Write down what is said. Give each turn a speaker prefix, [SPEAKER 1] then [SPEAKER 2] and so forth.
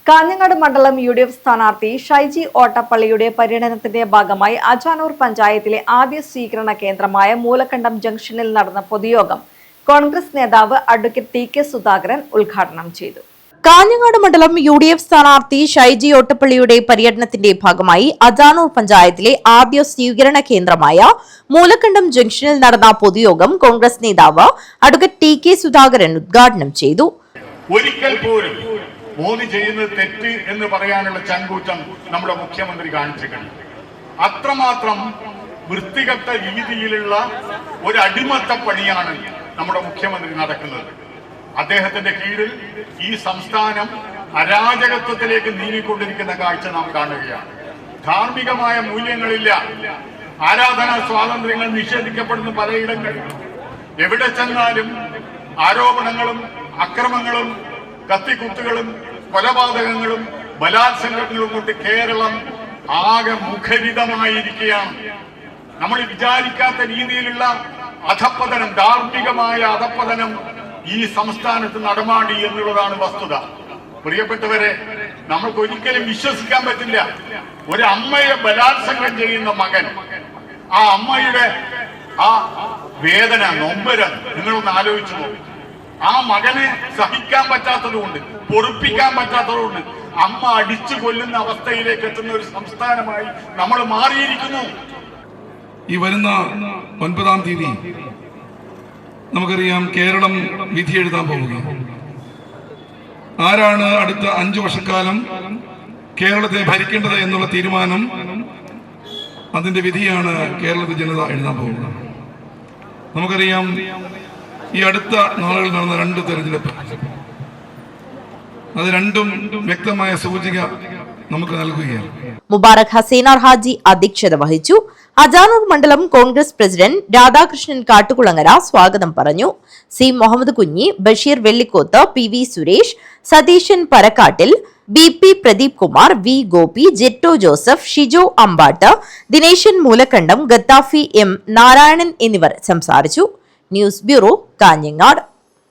[SPEAKER 1] കാഞ്ഞങ്ങാട് മണ്ഡലം UDF സ്ഥാനാർത്ഥി ഷൈജി ഓട്ടപ്പള്ളിയുടെ പര്യടനത്തിന്റെ ഭാഗമായി അജാനൂർ പഞ്ചായത്തിലെ ആദ്യ സ്വീകരണ കേന്ദ്രമായ മൂലക്കണ്ടം ജംഗ്ഷനിൽ നടന്ന പൊതുയോഗം കോൺഗ്രസ് നേതാവ് അഡ്വക്കേറ്റ് ടി.കെ. സുധാകരൻ ഉദ്ഘാടനം ചെയ്തു.
[SPEAKER 2] കാഞ്ഞങ്ങാട് മണ്ഡലം UDF സ്ഥാനാർത്ഥി ഷൈജി ഓട്ടപ്പള്ളിയുടെ പര്യടനത്തിന്റെ ഭാഗമായി അജാനൂർ പഞ്ചായത്തിലെ ആദ്യ സ്വീകരണ കേന്ദ്രമായ മൂലക്കണ്ടം ജംഗ്ഷനിൽ നടന്ന പൊതുയോഗം കോൺഗ്രസ് നേതാവ് അഡ്വക്കേറ്റ് ടി.കെ. സുധാകരൻ ഉദ്ഘാടനം ചെയ്തു.
[SPEAKER 3] ഒരിക്കൽ പോലും മോദി ചെയ്യുന്നത് തെറ്റ് എന്ന് പറയാനുള്ള ചങ്കൂറ്റം നമ്മുടെ മുഖ്യമന്ത്രി കാണിച്ചിട്ടുണ്ട്. അത്രമാത്രം വൃത്തികെട്ട രീതിയിലുള്ള ഒരു അടിമത്ത പണിയാണ് നമ്മുടെ മുഖ്യമന്ത്രി നടക്കുന്നത്. അദ്ദേഹത്തിന്റെ കീഴിൽ ഈ സംസ്ഥാനം അരാജകത്വത്തിലേക്ക് നീങ്ങിക്കൊണ്ടിരിക്കുന്ന കാഴ്ച നാം കാണുകയാണ്. ധാർമ്മികമായ മൂല്യങ്ങളില്ല, ആരാധനാ സ്വാതന്ത്ര്യങ്ങൾ നിഷേധിക്കപ്പെടുന്ന പലയിടങ്ങളിൽ. എവിടെ ചെന്നാലും ആരോപണങ്ങളും അക്രമങ്ങളും കത്തിക്കുത്തുകളും കൊലപാതകങ്ങളും ബലാത്സംഗങ്ങളും കൊണ്ട് കേരളം ആകെ മുഖരിതമായിരിക്കുകയാണ്. നമ്മൾ വിചാരിക്കാത്ത രീതിയിലുള്ള അധപ്പതനം, ധാർമ്മികമായ അധപ്പതനം ഈ സംസ്ഥാനത്ത് നടമാടി എന്നുള്ളതാണ് വസ്തുത. പ്രിയപ്പെട്ടവരെ, നമ്മൾക്ക് ഒരിക്കലും വിശ്വസിക്കാൻ പറ്റില്ല. ഒരു അമ്മയെ ബലാത്സംഗം ചെയ്യുന്ന മകൻ, ആ അമ്മയുടെ ആ വേദന, നൊമ്പരം നിങ്ങളൊന്ന് ആലോചിച്ചു പോകും. ആ മകനെ സഹിക്കാൻ പറ്റാത്തതുകൊണ്ട്, പൊറുപ്പിക്കാൻ പറ്റാത്തതുകൊണ്ട് അമ്മ അടിച്ചു കൊല്ലുന്ന അവസ്ഥയിലേക്ക് എത്തുന്ന ഒരു സംസ്ഥാനമായി നമ്മൾ മാറിയിരിക്കുന്നു.
[SPEAKER 4] ഈ വരുന്ന 9-ാം തീയതി നമുക്കറിയാം കേരളം വിധി എഴുതാൻ പോവുകയാണ്. ആരാണ് അടുത്ത 5 വർഷക്കാലം കേരളത്തെ ഭരിക്കേണ്ടത് എന്നുള്ള തീരുമാനം, അതിന്റെ വിധിയാണ് കേരളത്തിലെ ജനത എഴുതാൻ പോകുന്നത്. നമുക്കറിയാം ഈ അടുത്ത നാളുകളിൽ നടന്ന 2 തെരഞ്ഞെടുപ്പ്, അത് രണ്ടും വ്യക്തമായ സൂചിക നമുക്ക് നൽകുകയാണ്.
[SPEAKER 2] മുബാറക് ഹസീനാർ ഹാജി അധ്യക്ഷത വഹിച്ചു. അജാനൂർ മണ്ഡലം കോൺഗ്രസ് പ്രസിഡന്റ് രാധാകൃഷ്ണൻ കാട്ടുകുളങ്ങര സ്വാഗതം പറഞ്ഞു. C Muhammad Kunhi, Basheer Vellikoth, PV Suresh, Satheesan Parakkattil, BP Pradeep Kumar, V Gopi, Jetto Joseph, Shijo Ambatt, Dineshan Moolakkandam, Gaddafi M Narayanan എന്നിവർ സംസാരിച്ചു. News bureau, Kanhangad.